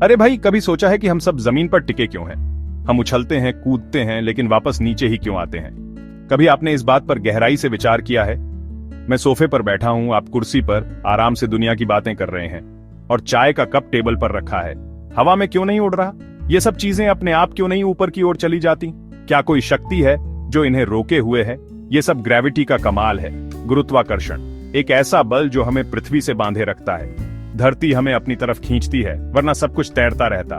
अरे भाई, कभी सोचा है कि हम सब जमीन पर टिके क्यों हैं? हम उछलते हैं, कूदते हैं, लेकिन वापस नीचे ही क्यों आते हैं? कभी आपने इस बात पर गहराई से विचार किया है? मैं सोफे पर बैठा हूं, आप कुर्सी पर आराम से दुनिया की बातें कर रहे हैं, और चाय का कप टेबल पर रखा है। हवा में क्यों नहीं उड़ रहा? ये सब चीजें अपने आप क्यों नहीं ऊपर की ओर चली जाती? क्या कोई शक्ति है जो इन्हें रोके हुए है? ये सब ग्रेविटी का कमाल है। गुरुत्वाकर्षण, एक ऐसा बल जो हमें पृथ्वी से बांधे रखता है। धरती हमें अपनी तरफ खींचती है, वरना सब कुछ तैरता रहता।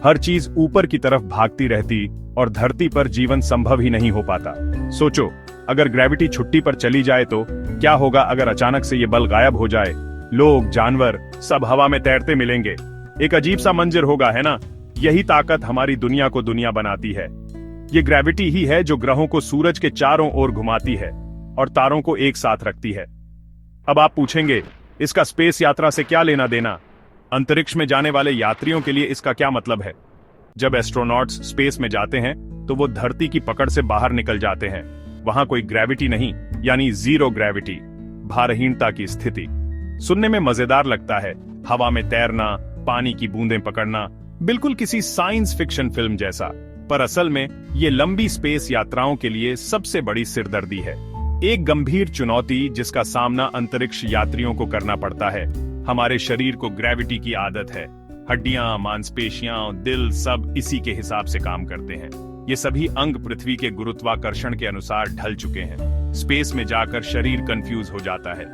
हर चीज ऊपर की तरफ भागती रहती और धरती पर जीवन संभव ही नहीं हो पाता। सोचो, अगर ग्रेविटी छुट्टी पर चली जाए तो क्या होगा? अगर अचानक से ये बल गायब हो जाए, लोग, जानवर सब हवा में तैरते मिलेंगे। एक अजीब सा मंजर होगा, है ना? यही ताकत हमारी दुनिया को दुनिया बनाती है। ये ग्रेविटी ही है जो ग्रहों को सूरज के चारों ओर घुमाती है और तारों को एक साथ रखती है। अब आप पूछेंगे, इसका स्पेस यात्रा से क्या लेना देना? अंतरिक्ष में जाने वाले यात्रियों के लिए इसका क्या मतलब है? जब एस्ट्रोनॉट्स स्पेस में जाते हैं तो वो धरती की पकड़ से बाहर निकल जाते हैं। वहां कोई ग्रेविटी नहीं, यानी जीरो ग्रेविटी, भारहीनता की स्थिति। सुनने में मजेदार लगता है, हवा में तैरना, पानी की बूंदें पकड़ना, बिल्कुल किसी साइंस फिक्शन फिल्म जैसा। पर असल में ये लंबी स्पेस यात्राओं के लिए सबसे बड़ी सिरदर्दी है। एक गंभीर चुनौती जिसका सामना अंतरिक्ष यात्रियों को करना पड़ता है। हमारे शरीर को ग्रेविटी की आदत है। हड्डियां, मांसपेशियां, दिल सब इसी के हिसाब से काम करते हैं। ये सभी अंग पृथ्वी के गुरुत्वाकर्षण के अनुसार ढल चुके हैं। स्पेस में जाकर शरीर कंफ्यूज हो जाता है,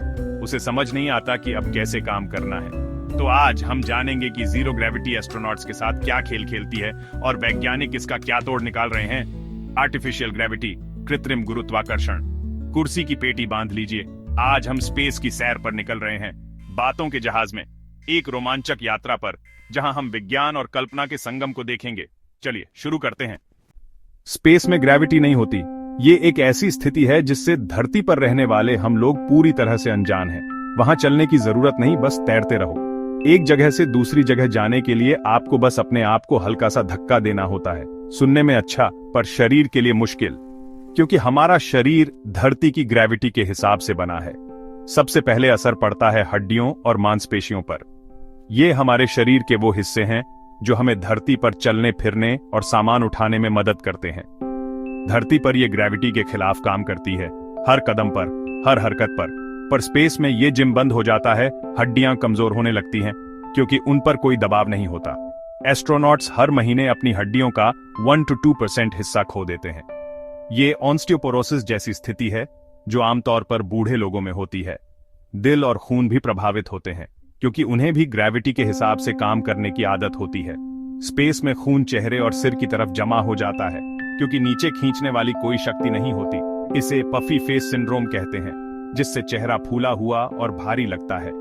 उसे समझ नहीं आता कि अब कैसे काम करना है। तो आज हम जानेंगे कि जीरो ग्रेविटी एस्ट्रोनॉट्स के साथ क्या खेल खेलती है और वैज्ञानिक इसका क्या तोड़ निकाल रहे हैं। आर्टिफिशियल ग्रेविटी, कृत्रिम गुरुत्वाकर्षण। कुर्सी की पेटी बांध लीजिए, आज हम स्पेस की सैर पर निकल रहे हैं, बातों के जहाज में, एक रोमांचक यात्रा पर, जहां हम विज्ञान और कल्पना के संगम को देखेंगे। चलिए शुरू करते हैं। स्पेस में ग्रेविटी नहीं होती। ये एक ऐसी स्थिति है जिससे धरती पर रहने वाले हम लोग पूरी तरह से अनजान हैं। वहां चलने की जरूरत नहीं, बस तैरते रहो। एक जगह से दूसरी जगह जाने के लिए आपको बस अपने आप को हल्का सा धक्का देना होता है। सुनने में अच्छा, पर शरीर के लिए मुश्किल, क्योंकि हमारा शरीर धरती की ग्रेविटी के हिसाब से बना है। सबसे पहले असर पड़ता है हड्डियों और मांसपेशियों पर। ये हमारे शरीर के वो हिस्से हैं जो हमें धरती पर चलने फिरने और सामान उठाने में मदद करते हैं। धरती पर ये ग्रेविटी के खिलाफ काम करती है, हर कदम पर, हर हरकत पर स्पेस में ये जिम बंद हो जाता है। हड्डियां कमजोर होने लगती हैं क्योंकि उन पर कोई दबाव नहीं होता। एस्ट्रोनॉट्स हर महीने अपनी हड्डियों का 1 to 2% हिस्सा खो देते हैं। ये ऑस्टियोपोरोसिस जैसी स्थिति है जो आमतौर पर बूढ़े लोगों में होती है। दिल और खून भी प्रभावित होते हैं क्योंकि उन्हें भी ग्रेविटी के हिसाब से काम करने की आदत होती है। स्पेस में खून चेहरे और सिर की तरफ जमा हो जाता है क्योंकि नीचे खींचने वाली कोई शक्ति नहीं होती। इसे पफी फेस सिंड्रोम कहते हैं, जिससे चेहरा फूला हुआ और भारी लगता है।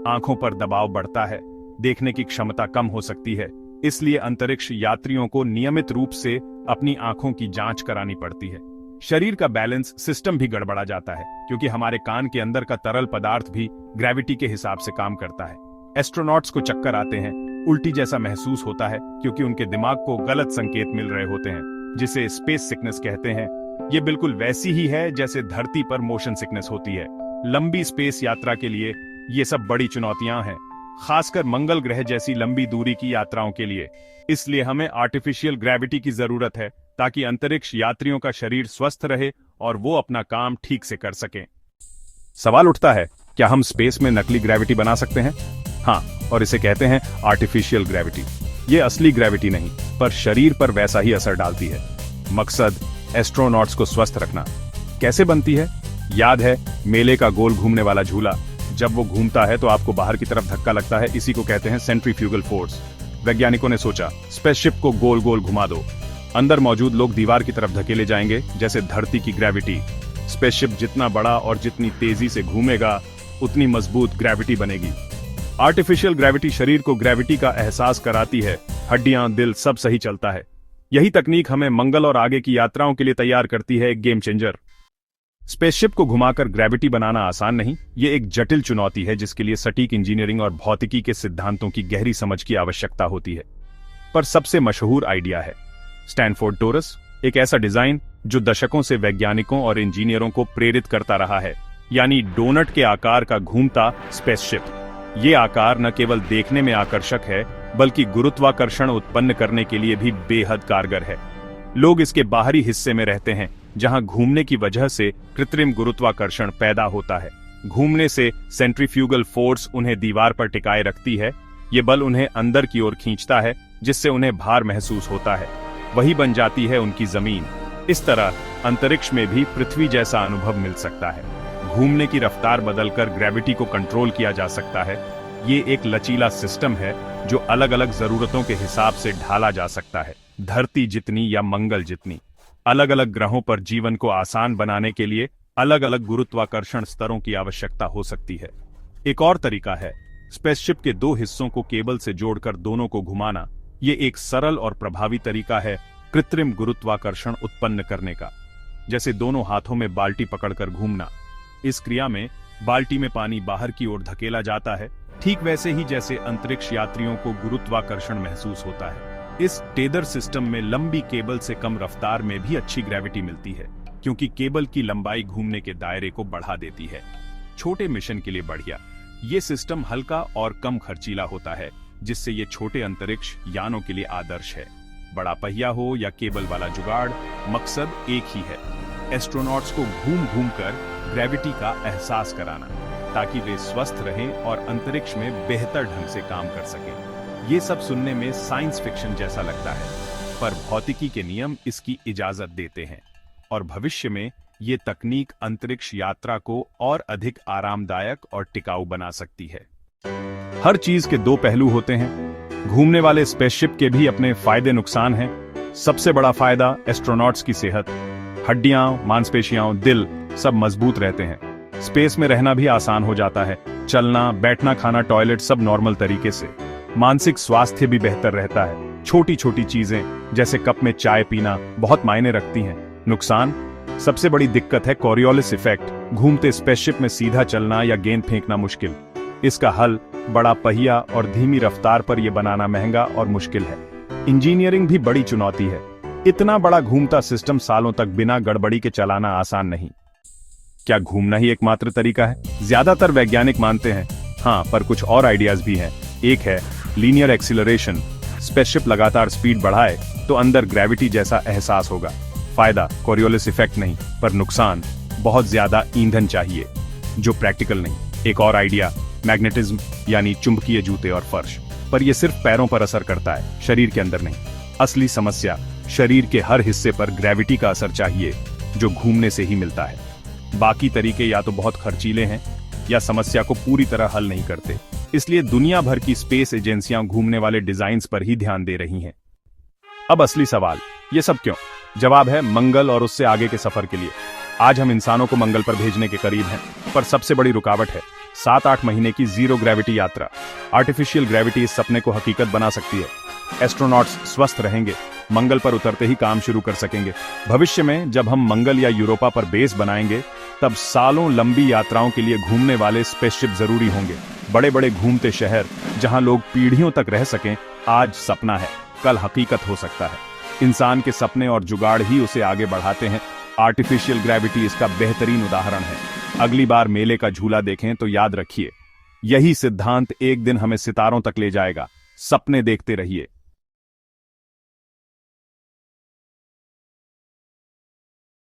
आंखों पर दबाव बढ़ता है, देखने की क्षमता कम हो सकती है। इसलिए अंतरिक्ष यात्रियों को नियमित रूप से अपनी आंखों की जांच करानी पड़ती है। शरीर का बैलेंस सिस्टम भी गड़बड़ा जाता है क्योंकि हमारे कान के अंदर का तरल पदार्थ भी ग्रेविटी के हिसाब से काम करता है। एस्ट्रोनॉट्स को चक्कर आते हैं, उल्टी जैसा महसूस होता है क्योंकि उनके दिमाग को गलत संकेत मिल रहे होते हैं, जिसे स्पेस सिकनेस कहते हैं। ये बिल्कुल वैसी ही है जैसे धरती पर मोशन सिकनेस होती है। लंबी स्पेस यात्रा के लिए ये सब बड़ी चुनौतियां हैं, खासकर मंगल ग्रह जैसी लंबी दूरी की यात्राओं के लिए। इसलिए हमें आर्टिफिशियल ग्रेविटी की जरूरत है ताकि अंतरिक्ष यात्रियों का शरीर स्वस्थ रहे और वो अपना काम ठीक से कर सकें। सवाल उठता है, क्या हम स्पेस में नकली ग्रेविटी बना सकते हैं? हाँ, और इसे कहते हैं आर्टिफिशियल ग्रेविटी। ये असली ग्रेविटी नहीं, पर शरीर पर वैसा ही असर डालती है। मकसद एस्ट्रोनॉट्स को स्वस्थ रखना। कैसे बनती है? याद है मेले का गोल घूमने वाला झूला? जब वो घूमता है तो आपको बाहर की तरफ धक्का लगता है, इसी को कहते हैं सेंट्रीफ्यूगल फोर्स। वैज्ञानिकों ने सोचा, स्पेसशिप को गोल गोल घुमा दो, अंदर मौजूद लोग दीवार की तरफ धकेले जाएंगे जैसे धरती की ग्रेविटी। स्पेसशिप जितना बड़ा और जितनी तेजी से घूमेगा उतनी मजबूत ग्रेविटी बनेगी। आर्टिफिशियल ग्रेविटी शरीर को ग्रेविटी का एहसास कराती है, हड्डियां, दिल सब सही चलता है। यही तकनीक हमें मंगल और आगे की यात्राओं के लिए तैयार करती है, एक गेम चेंजर। स्पेसशिप को घुमाकर ग्रेविटी बनाना आसान नहीं, ये एक जटिल चुनौती है जिसके लिए सटीक इंजीनियरिंग और भौतिकी के सिद्धांतों की गहरी समझ की आवश्यकता होती है। पर सबसे मशहूर आइडिया है स्टैनफोर्ड टोरस, एक ऐसा डिजाइन जो दशकों से वैज्ञानिकों और इंजीनियरों को प्रेरित करता रहा है, यानी डोनट के आकार का घूमता स्पेसशिप। ये आकार न केवल देखने में आकर्षक है बल्कि गुरुत्वाकर्षण उत्पन्न करने के लिए भी बेहद कारगर है। लोग इसके बाहरी हिस्से में रहते हैं, जहां घूमने की वजह से कृत्रिम गुरुत्वाकर्षण पैदा होता है। घूमने से सेंट्रीफ्यूगल फोर्स उन्हें दीवार पर टिकाए रखती है। ये बल उन्हें अंदर की ओर खींचता है, जिससे उन्हें भार महसूस होता है। वही बन जाती है उनकी जमीन। इस तरह अंतरिक्ष में भी पृथ्वी जैसा अनुभव मिल सकता है। घूमने की रफ्तार बदलकर ग्रेविटी को कंट्रोल किया जा सकता है। ये एक लचीला सिस्टम है जो अलग अलग जरूरतों के हिसाब से ढाला जा सकता है। धरती जितनी या मंगल जितनी, अलग अलग ग्रहों पर जीवन को आसान बनाने के लिए अलग अलग गुरुत्वाकर्षण स्तरों की आवश्यकता हो सकती है। एक और तरीका है स्पेसशिप के दो हिस्सों को केबल से जोड़कर दोनों को घुमाना। ये एक सरल और प्रभावी तरीका है कृत्रिम गुरुत्वाकर्षण उत्पन्न करने का, जैसे दोनों हाथों में बाल्टी पकड़कर घूमना। इस क्रिया में बाल्टी में पानी बाहर की ओर धकेला जाता है, ठीक वैसे ही जैसे अंतरिक्ष यात्रियों को गुरुत्वाकर्षण महसूस होता है। इस टेदर सिस्टम में लंबी केबल से कम रफ्तार में भी अच्छी ग्रेविटी मिलती है, क्योंकि केबल की लंबाई घूमने के दायरे को बढ़ा देती है। छोटे मिशन के लिए बढ़िया। ये सिस्टम हल्का और कम खर्चीला होता है, जिससे ये छोटे अंतरिक्ष यानों के लिए आदर्श है। बड़ा पहिया हो या केबल वाला जुगाड़, मकसद एक ही है, एस्ट्रोनॉट्स को घूम घूम कर ग्रेविटी का एहसास कराना, ताकि वे स्वस्थ रहें और अंतरिक्ष में बेहतर ढंग से काम कर सकें। ये सब सुनने में साइंस फिक्शन जैसा लगता है, पर भौतिकी के नियम इसकी इजाजत देते हैं और भविष्य में ये तकनीक अंतरिक्ष यात्रा को और अधिक आरामदायक और टिकाऊ बना सकती है। हर चीज के दो पहलू होते हैं। घूमने वाले स्पेसशिप के भी अपने फायदे नुकसान हैं। सबसे बड़ा फायदा एस्ट्रोनॉट्स की सेहत। हड्डियां, मांसपेशियां, दिल सब मजबूत रहते हैं। स्पेस में रहना भी आसान हो जाता है। चलना, बैठना, खाना, टॉयलेट सब नॉर्मल तरीके से। मानसिक स्वास्थ्य भी बेहतर रहता है। छोटी छोटी चीजें जैसे कप में चाय पीना बहुत मायने रखती हैं। नुकसान, सबसे बड़ी दिक्कत है कोरियोलिस इफेक्ट। घूमते स्पेसशिप में सीधा चलना या गेंद फेंकना मुश्किल। इसका हल बड़ा पहिया और धीमी रफ्तार पर यह बनाना महंगा और मुश्किल है। इंजीनियरिंग भी बड़ी चुनौती है। इतना बड़ा घूमता सिस्टम सालों तक बिना गड़बड़ी के चलाना आसान नहीं। क्या घूमना ही एकमात्र तरीका है? ज्यादातर वैज्ञानिक मानते हैं हाँ, पर कुछ और आइडियाज भी हैं। एक है लीनियर एक्सीलरेशन। स्पेसशिप लगातार स्पीड बढ़ाए तो अंदर ग्रेविटी जैसा एहसास होगा। फायदा कोरियोलिस इफेक्ट नहीं, पर नुकसान बहुत ज्यादा ईंधन चाहिए, जो प्रैक्टिकल नहीं। एक और आइडिया मैग्नेटिज्म, यानी चुंबकीय जूते और फर्श, पर यह सिर्फ पैरों पर असर करता है, शरीर के अंदर नहीं। असली समस्या शरीर के हर हिस्से पर ग्रेविटी का असर चाहिए, जो घूमने से ही मिलता है। बाकी तरीके या तो बहुत खर्चीले हैं या समस्या को पूरी तरह हल नहीं करते। इसलिए दुनिया भर की स्पेस एजेंसियां घूमने वाले डिजाइन्स पर ही ध्यान दे रही हैं। अब असली सवाल, ये सब क्यों? जवाब है मंगल और उससे आगे के सफर के लिए। आज हम इंसानों को मंगल पर भेजने के करीब हैं, पर सबसे बड़ी रुकावट है 7-8 महीने की जीरो ग्रेविटी यात्रा। आर्टिफिशियल ग्रेविटी इस सपने को हकीकत बना सकती है। एस्ट्रोनॉट्स स्वस्थ रहेंगे, मंगल पर उतरते ही काम शुरू कर सकेंगे। भविष्य में जब हम मंगल या यूरोपा पर बेस बनाएंगे, तब सालों लंबी यात्राओं के लिए घूमने वाले स्पेसशिप जरूरी होंगे। बड़े बड़े घूमते शहर जहां लोग पीढ़ियों तक रह सकें, आज सपना है, कल हकीकत हो सकता है। इंसान के सपने और जुगाड़ ही उसे आगे बढ़ाते हैं। आर्टिफिशियल ग्रेविटी इसका बेहतरीन उदाहरण है। अगली बार मेले का झूला देखें तो याद रखिए, यही सिद्धांत एक दिन हमें सितारों तक ले जाएगा। सपने देखते रहिए।